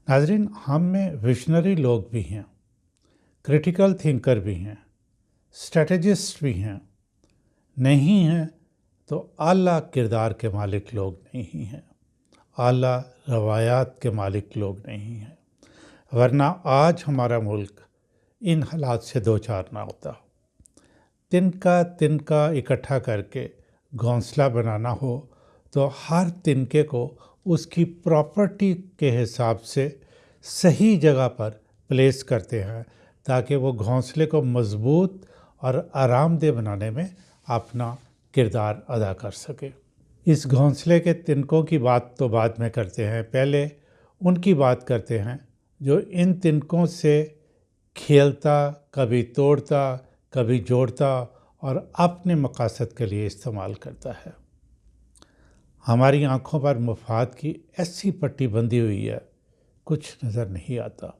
नाजरीन, हम में विजनरी लोग भी हैं, क्रिटिकल थिंकर भी हैं, स्ट्रेटजिस्ट भी हैं। नहीं हैं तो आला किरदार के मालिक लोग नहीं हैं, आला रवायात के मालिक लोग नहीं हैं, वरना आज हमारा मुल्क इन हालात से दो चार ना होता। तिनका तिनका इकट्ठा करके घोंसला बनाना हो तो हर तिनके को उसकी प्रॉपर्टी के हिसाब से सही जगह पर प्लेस करते हैं ताकि वो घोंसले को मज़बूत और आरामदेह बनाने में अपना किरदार अदा कर सके। इस घोंसले के तिनकों की बात तो बाद में करते हैं, पहले उनकी बात करते हैं जो इन तिनकों से खेलता, कभी तोड़ता, कभी जोड़ता और अपने मकासद के लिए इस्तेमाल करता है। हमारी आंखों पर मफाद की ऐसी पट्टी बंधी हुई है, कुछ नज़र नहीं आता।